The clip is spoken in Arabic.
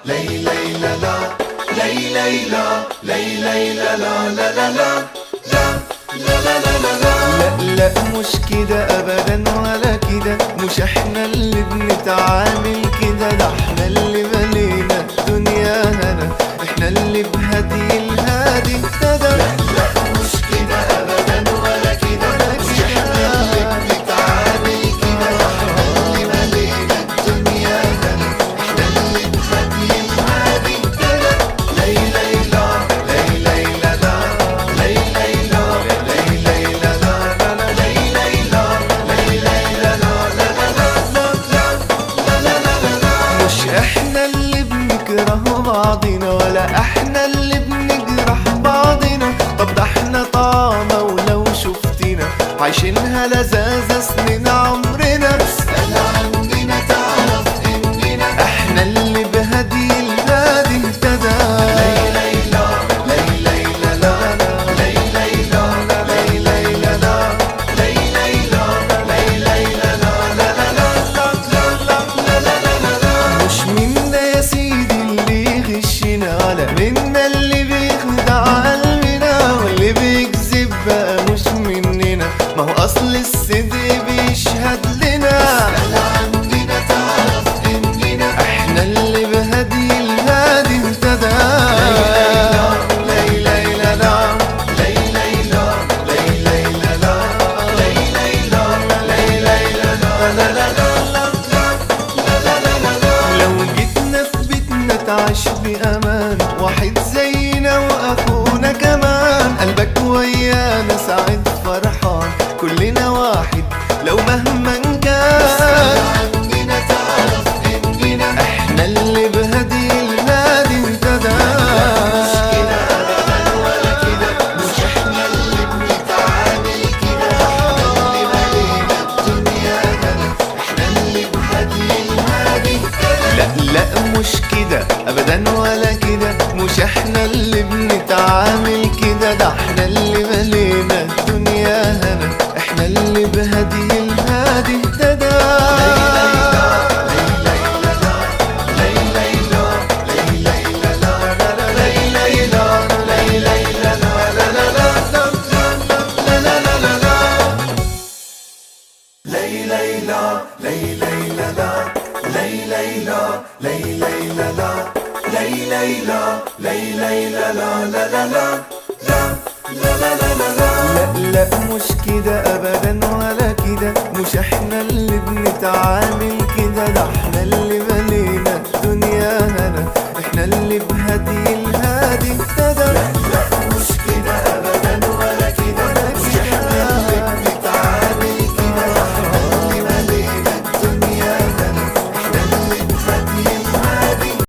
لي لي لا لا لي لي لا لي لي لا لا لا لا لا لا لا لا لا لا. لا مش كده ابدا ولا كده، مش احنا اللي بنتعامل كده، ده احنا اللي ملينا الدنيا هنا، احنا اللي بهدي الهادي ابتدى. لا مش كده ابدا ولا كده، مش احنا اللي بنتعامل كده، ده احنا اللي ملينا الدنيا هنا، احنا اللي بهدي الهادي ابتدى. لي لي لا لي لي لا لا لي لي لا لي لي لا لا لي لي لا لي لي لا لا لا. مش احنا اللي بنكره بعضنا، ولا احنا اللي بنجرح بعضنا، طب ده احنا طعمة ولو شفتنا عايشينها لذاذة سنين عمرنا. اسأل عننا تعرف اننا احنا اللي بهدي الهادي اهتدى. لي لي لا لي لي لا لا لي لي لا لي لي لا لا لي لي لا لي لي لا لا لا. مش منا يا سيدي اللي يغشنا، ولا منا اللي بيخدع قلبنا، واللي بيكذب بقى مش مننا، ما هو اصل الصدق بيشهد لنا. اسأل عننا تعرف اننا احنا اللي بهدي الهادي اهتدى. لي لي لا لا لي لي لا لي لي لا لا لي لي لا لي لي لا لا لا لا. لو جيتنا في بيتنا تعيش بأمان، واحد زينا وأخونا كمان، قلبك ويانا سعيد فرحان، كلنا واحد لو مهما كان. عننا تعرف اننا احنا اللي بهدي النادي اهتدى. مش كده ابدا ولا كده، مش احنا اللي بنتعامل كده، احنا اللي مالينا الدنيا هنا، احنا اللي بهدي الهادي لا مش كده ابدا ولا كده، مش احنا اللي بنتعامل كده، ده احنا اللي ملينا الدنيا هنا، احنا اللي بهدي الهادي اهتدى. لا مش كده ابدا ولا كده، مش احنا اللي بنتعامل كده، ده